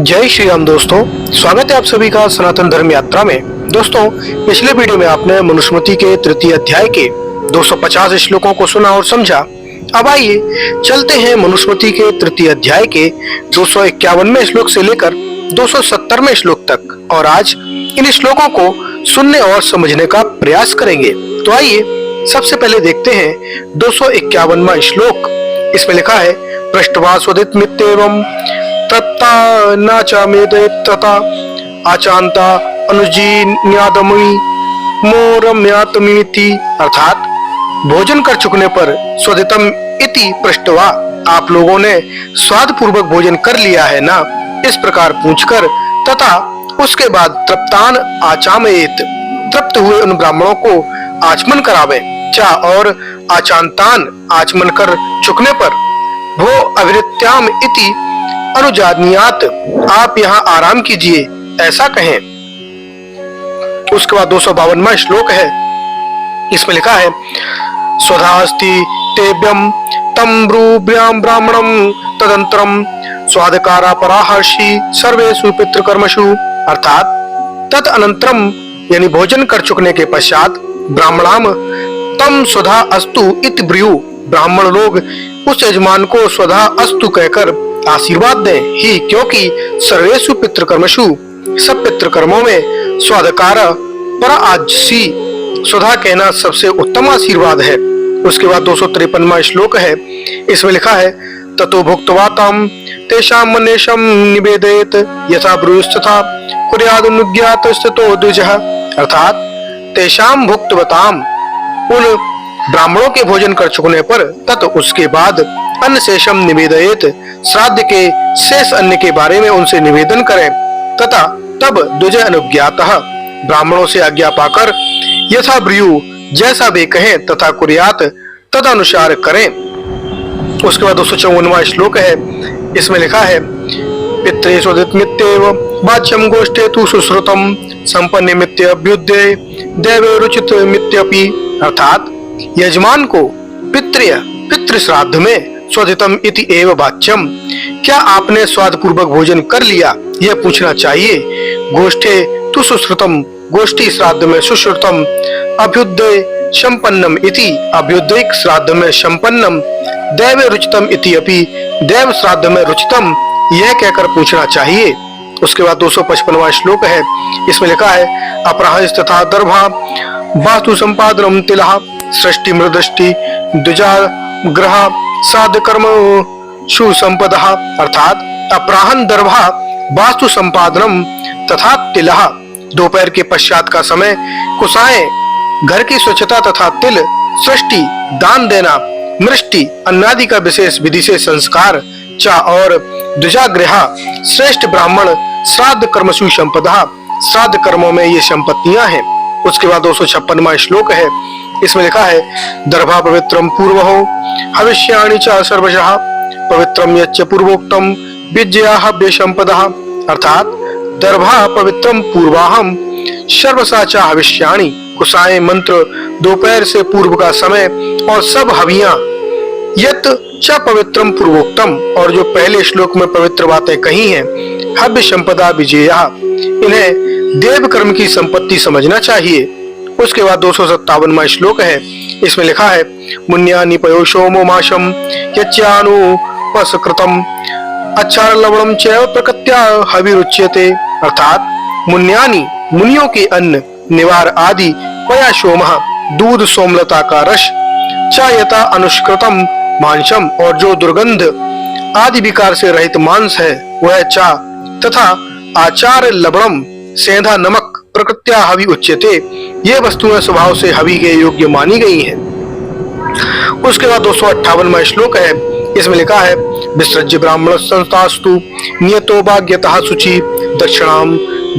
जय श्री राम दोस्तों, स्वागत है आप सभी का सनातन धर्म यात्रा में। दोस्तों, पिछले वीडियो में आपने मनुस्मृति के तृतीय अध्याय के 250 श्लोकों को सुना और समझा। अब आइए चलते हैं मनुस्मृति के तृतीय अध्याय के 251वें श्लोक से लेकर 270वें श्लोक तक, और आज इन श्लोकों को सुनने और समझने का प्रयास करेंगे। तो आइए सबसे पहले देखते हैं 251वां श्लोक। इसमें लिखा है, पृष्ठवा स्वदित मित्येवं तत्ता नाचा मेदेत तथा आचांता अनुजीन्यादमुनि मोरम्यातमिति, अर्थात भोजन कर चुकने पर स्वदितम इति पृष्ठवा, आप लोगों ने स्वाद पूर्वक भोजन कर लिया है ना, इस प्रकार पूछकर, तथा उसके बाद तृप्तान आचामयेत, तृप्त हुए उन ब्राह्मणों को आचमन करावे, चा और आचांतान आचमन कर चुकने पर, भो अभिरित्याम इति अनुजानियात, आप यहाँ आराम कीजिए, ऐसा कहें। उसके बाद 252वां श्लोक है। इसमें लिखा है, स्वधास्ति तेभ्यं तम ब्रूभ्याम ब्राह्मणम तदंतरम स्वादकारा पराहर्षि सर्वेषु पितृकर्मसु, अर्थात तद अनंतरम यानी भोजन कर चुकने के पश्चात ब्राह्मणाम तम स्वधा अस्तु इति ब्रूयु, ब्राह्मण लोग उस यजमान को स्वधा अस्तु कहकर आशीर्वाद दें ही, क्योंकि सर्वेषु पितृकर्मसु, सब पितृकर्मों में स्वादकार पराआजसी, स्वधा कहना सबसे उत्तम आशीर्वाद है। उसके बाद 253वां श्लोक है। इसमें लिखा है, ततो भुक्त्वा तम तेषां मनेशं निवेदयेत यथा ब्रूयस्तथा कुर्यादनुज्ञात स्थितो द्विजः, अर्थात तेषां भुक्तवताम, उन ब्राह्मणों के भोजन कर चुकने पर, तत् उसके बाद अन्न शेषम निवेदयेत, श्राद्ध के शेष अन्न के बारे में उनसे निवेदन करें, तथा तब द्विज अनुज्ञातः, ब्राह्मणों से आज्ञा पाकर, यथा ब्रूयु, जैसा वे कहें, तथा कुर्यात, तदनुसार करें। उसके बाद 254वां श्लोक है। इसमें लिखा है, पित्रे स्वदित मित्येव वाच्यम गोष्ठे तु सुश्रुतम संपन्न मित्य अभ्युदय दैवे रुचित मित्यपि, अर्थात यजमान को पितृ श्राद्ध में स्वदितम इति एव वाच्यम, क्या आपने स्वाद पूर्वक भोजन कर लिया, यह पूछना चाहिए। गोष्ठे तु सुश्रुतम, गोष्ठी श्राद्ध में सुश्रुतम, अभ्युदय संपन्नम इति, अभ्युदयिक श्राद्ध में संपन्नम, दैव रुचितम इति अपि, दैव श्राद्ध में रुचितम, यह कहकर पूछना चाहिए। उसके बाद 255वां श्लोक है। इसमें लिखा है, अपराहस तथा दर्भा वास्तु संपादनम तिलः सृष्टि मृदृष्टि द्विजा ग्रह श्राद्ध कर्म सुसंपदः, अर्थात अपराहन दर्भा वास्तु संपादनम तथा तिलः, दोपहर के पश्चात का समय, कुसाएं घर की स्वच्छता तथा तिल सृष्टि दान देना, मृष्टि अन्नादि का विशेष विधि से संस्कार, चा और द्विजागृह श्रेष्ठ ब्राह्मण श्राद्ध कर्म सुसंपदा, श्राद्ध कर्मों में ये संपत्तियां हैं। उसके बाद 256वां श्लोक है। इसमें लिखा है, दर्भा पवित्रम पूर्वहो हविष्याणि च सर्वशः पवित्रम यच्च पूर्वोक्तम विज्ञाः व्यसंपदः, अर्थात दर्भा पवित्रम पूर्वाहम सर्वसा च हविष्याणि, कुसाएं मंत्र दोपहर से पूर्व का समय और सब हवियां, यत च पवित्रम पूर्वोक्तम, और जो पहले श्लोक में पवित्र बातें कही हैं, हव्य संपदा विजया, इन्हें देव कर्म की संपत्ति समझना चाहिए। उसके बाद 257वां श्लोक है। इसमें लिखा है, मुन्यानि पयोषोमो माशम यच्चानुपसकृतम अच्छार लवणम चैव प्रकृत्या हविरुच्यते, अर्थात मुन्यानि, मुनियों के अन्न, निवार आदि, पयाशोमः, दूध सोमलता का रस, च यथा अनुष्कृतम मांसम, और जो दुर्गंध आदि विकार से रहित मांस है वह, चा तथा आचार लवणम, सेंधा नमक, प्रकृत्या हवि उच्यते, ये वस्तुएं स्वभाव से हवि के योग्य मानी गई हैं। उसके बाद 258वां श्लोक है। इसमें लिखा है, विसृज्य ब्राह्मण संस्थास्तु नियतो भाग्यतः शुचि दक्षिणाम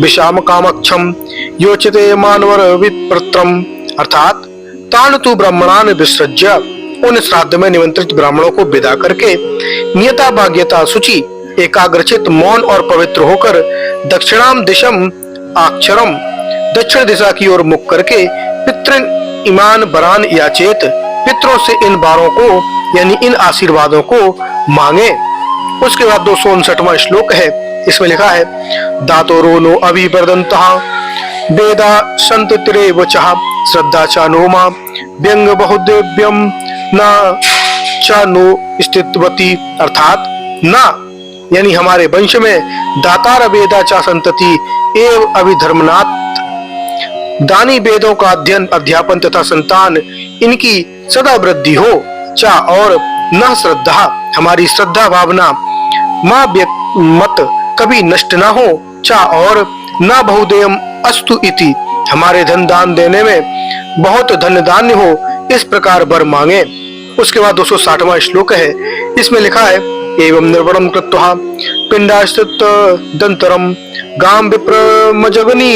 विषाम कामक्षम योचिते मानवर विप्रत्रम, अर्थात तान तु ब्राह्मणान विसृज्य, उन श्राद्ध में निमंत्रित ब्राह्मणों को विदा करके, नियता भाग्यता शुचि, एकाग्रचित मौन और पवित्र होकर, दक्षिणाम दिशम अक्षरम, दक्षिण दिशा की ओर मुख करके, पितृ ईमान बरान याचेत, पितरों से इन बारों को यानी इन आशीर्वादों को मांगे। उसके बाद 259वां श्लोक है। इसमें लिखा है दातोरो नो अभिवर्धन्तः वेदा संत तिरेवचः श्रद्धा च नो मा व्यंग बहुदिव्यम न च नो स्थितवती, अर्थात ना यानी हमारे वंश में दातार वेदा चा संतति एव अभिधर्मनाथ दानी वेदों का अध्ययन अध्यापन तथा संतान इनकी सदा वृद्धि हो, चा और न श्रद्धा हमारी श्रद्धा भावना माँ मत कभी नष्ट न हो, चा और न बहुदेयम अस्तु इति हमारे धन दान देने में बहुत धन धान्य हो, इस प्रकार वर मांगे। उसके बाद 260वां श्लोक है, इसमें लिखा है एवं निर्वणम कृत्वा पिंडाश्रित दंतरम गाम विप्रमजगनी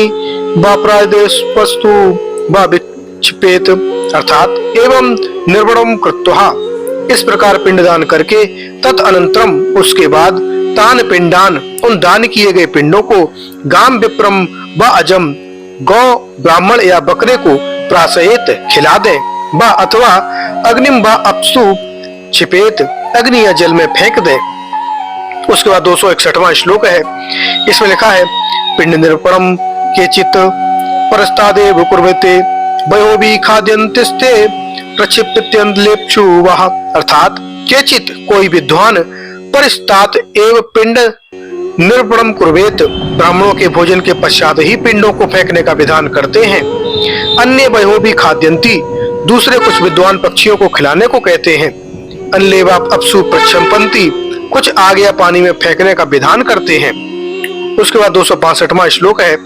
बाप्रादेशपस्तु बाविक्षिपेत, अर्थात एवं निर्वणम कृत्वा इस प्रकार पिंडदान करके तदनंतरम उसके बाद तान पिंडान उन दान किए गए पिंडों को गाम विप्रम व अजम गौ ब्राह्मण या बकरे को प्राशयित खिला दे, व अथवा अग्निम व अपसु छिपेत अग्नि या जल में फेंक दे। उसके बाद 261वां श्लोक है, इसमें लिखा है पिंड निर्पणम केचित परस्तादेव कुर्वते वयो भी खाद्यन्तिस्ते प्रक्षिप्त्यन्लेप्सु वह, अर्थात केचित कोई विद्वान परिस्तात एव पिंड निर्पणम कुर्वेत ब्राह्मणों के भोजन के पश्चात ही पिंडों को फेंकने का विधान करते हैं। अन्य वयो भी खाद्यंती दूसरे कुछ विद्वान पक्षियों को खिलाने को कहते हैं। अन्लेवा अपसु प्रक्षंपंती कुछ आग या पानी में फेंकने का विधान करते हैं। उसके बाद 265वां श्लोक है,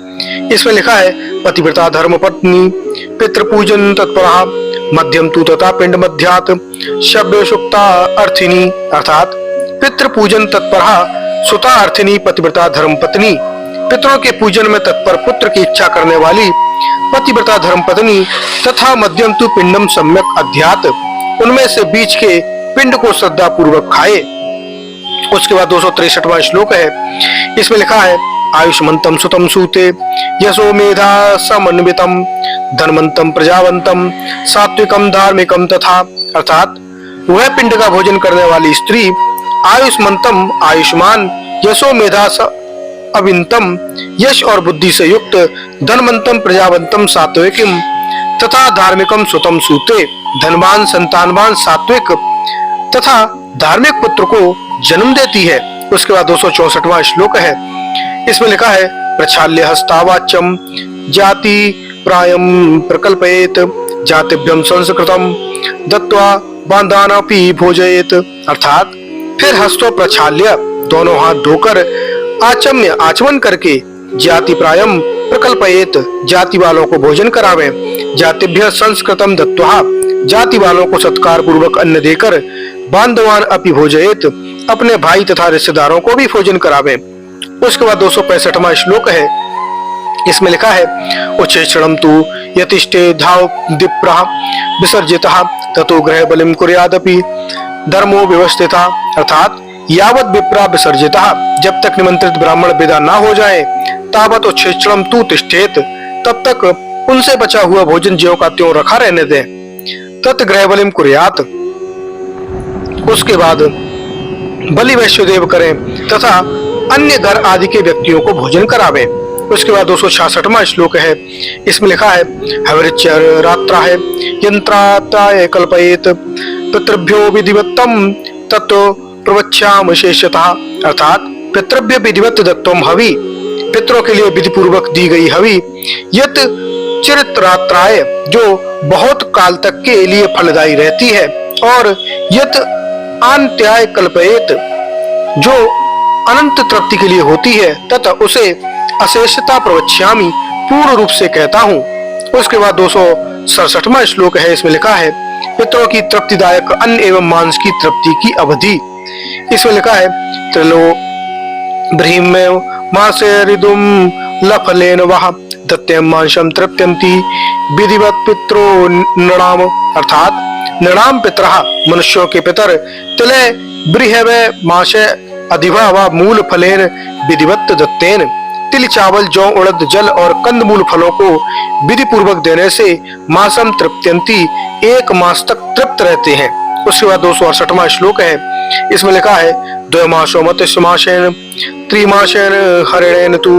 इसमें लिखा है पतिव्रता धर्म पत्नी पितृपूजन तत्परा मध्यम तू तथा पिंड मध्यात शब्द सुक्ता अर्थिनी, अर्थात पितृपूजन तत्परा सुता अर्थिनी पतिव्रता धर्म पत्नी पितरों के पूजन में तत्पर पुत्र की इच्छा करने वाली पतिव्रता धर्म पत्नी तथा मध्यम तु पिंडम सम्यक अध्यात उनमें से बीच के पिंड को श्रद्धा पूर्वक खाए। उसके बाद 263वां श्लोक है, इसमें लिखा है आयुष्मंतम सुतम सूते यशो मेधा समन्वितम धनवंतम प्रजावंतम सात्विकम धार्मिकम तथा, अर्थात वह पिंड का भोजन करने वाली स्त्री आयुष्मंतम आयुष्मान यशो मेधा अविंतम यश और बुद्धि से युक्त धनवंतम प्रजावंतम सात्विकम तथा धार्मिकम सुतम सूते धनवान संतानवान सात्विक तथा धार्मिक पुत्र को जन्म देती है। उसके बाद 264वां श्लोक है, इसमें लिखा है प्रक्षाल्य हस्तावाच्यम जाति प्रायम प्रकल्पयेत जातिभ्यम संस्कृतम दत्वा बांधानापि भोजयेत, अर्थात फिर हस्तों प्रक्षाल्य दोनों हाथ धोकर आचम्य आचमन करके जाति प्रायम प्रकल्पयेत जाति वालों को भोजन करावे, जातिभ्य संस्कृतम दत्वा जाति वालों को सत्कार पूर्वक अन्न देकर बांधवान अपि भोजयेत अपने भाई तथा रिश्तेदारों को भी भोजन करावे। उसके बाद 265वां श्लोक है, इसमें लिखा है उच्चैषणम तु यतिष्ठे धाव दिप्रः विसर्जितः ततो ग्रह बलिम कुर्यादपि धर्मो व्यवस्थितः, अर्थात यावत विप्रा विसर्जितः जब तक निमंत्रित ब्राह्मण विदा ना हो जाए तावत उच्छेषणम तु तिष्ठेत तब तक उनसे बचा हुआ भोजन ज्यों का त्यों रखा रहने दें। तत् ग्रह बलिम कुर्यात उसके बाद बलि वैश्यदेव करें तथा अन्य घर आदि के व्यक्तियों को भोजन करावें। उसके बाद 266वां श्लोक है, इसमें लिखा है हविर्चर रात्राय यंत्राताय कल्पयेत पितृभ्यो विधिवत्तम तत्व प्रवक्ष्याम शेषतः, अर्थात पितृभ्य विधिवत दत्तम हवि पितरों के लिए विधि पूर्वक दी गई हवि यत चिरत्रात्राय जो बहुत काल तक के लिए फलदायी रहती है और यत अंत्याय कल्पयेत जो अनंत तृप्ति के लिए होती है तथा उसे अशेषता प्रवक्ष्यामि पूर्ण रूप से कहता हूँ। उसके बाद 267वां श्लोक है, इसमें लिखा है पितरों की तृप्तिदायक अन्न एवं मांस की तृप्ति की अवधि। इसमें लिखा है त्रिलो ब्रह्मेव मासे रिदुम लफलेन वह दत्तेम मांसम तृप्यन्ति विधिवत पितरो नृणाम, अर्थात नृणाम पितरः मनुष्यों के पितर तिले बृहवे मासे अधिवा व मूल फलेन विधिवत दत्तेन तिल चावल जौ उड़द जल और कंद मूल फलों को विधि पूर्वक देने से मासम तृप्यन्ति एक मास तक तृप्त रहते हैं। उसके बाद 268वां श्लोक है, इसमें लिखा है द्वयमासो मत्स्यमासेन त्रिमासेन हरिणेन तु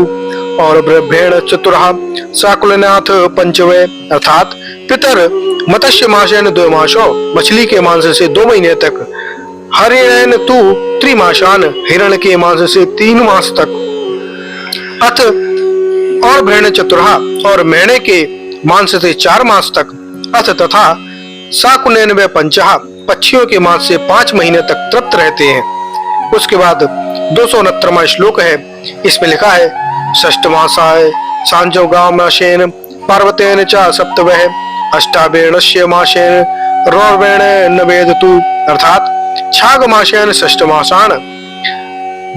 और ब्रह्मेण चतुरः साकुलनाथ पंचवे, अर्थात पितर मत्स्य मासेन द्वयमासो मछली के मांस से 2 महीने तक, हरिणेन तु त्रिमासान हिरण के मांस से 3 मास तक, अथ और भेड़ चतुरहा और मेढ़े के मांस से 4 मास तक, अथ तथा साकुनेन व पंचहा पक्षियों के मांस से 5 महीने तक तृप्त रहते हैं। उसके बाद 269वां श्लोक है, इसमें लिखा है षष्ठमासाय सांजोगामाशेन पार्वतेन च सप्तवः अष्टावेणस्य मासेन रोर्वेण नवेदतु, अर्थात छाग मासेन षष्ठमासान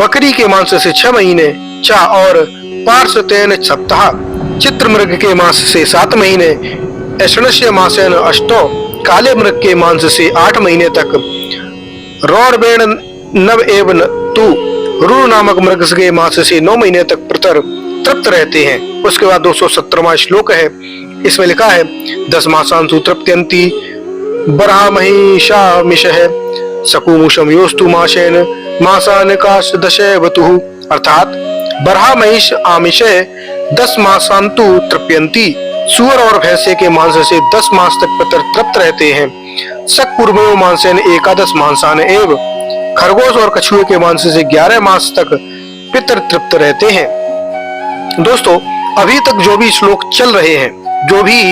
बकरी के मांस से 6 महीने, चा और पार्श्वतेन सप्ताह चित्र मृग के मांस से 7 महीने, ऐषणस्य मासेन अष्टो काले मृग के मांस से 8 महीने तक, रौरवेण नव एवं तु रूर नामक मृग के मांस से 9 महीने तक पितर तृप्त रहते हैं। उसके बाद 217वां श्लोक है, इसमें लिखा है 10 मासांसु तृप्त्यन्ति बरहा महिषा मिषः सकुमुषम योस्तु मासेन मासान काश दशवतु, अर्थात बरहा महिष आमिषे 10 मासांतु तृप्यन्ति, सूअर और भैंसे के मांस से 10 मास तक पितर तृप्त रहते हैं। सक पूर्वयो मांसेन एकादश मांसान एव, खरगोश और कछुए के मांस से 11 मास तक पितर तृप्त रहते हैं। दोस्तों, अभी तक जो भी श्लोक चल रहे हैं, जो भी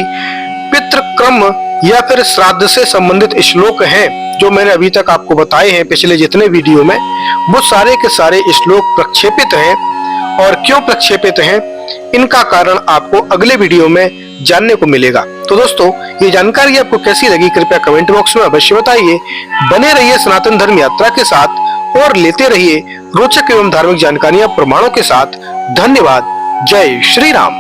पितृक्रम या फिर श्राद्ध से संबंधित श्लोक हैं, जो मैंने अभी तक आपको बताए हैं पिछले जितने वीडियो में, वो सारे के सारे श्लोक प्रक्षेपित हैं। और क्यों प्रक्षेपित हैं, इनका कारण आपको अगले वीडियो में जानने को मिलेगा। तो दोस्तों, ये जानकारी आपको कैसी लगी कृपया कमेंट बॉक्स में अवश्य बताइए। बने रहिए सनातन धर्म यात्रा के साथ और लेते रहिए रोचक एवं धार्मिक जानकारियां प्रमाणों के साथ। धन्यवाद। जय श्री राम।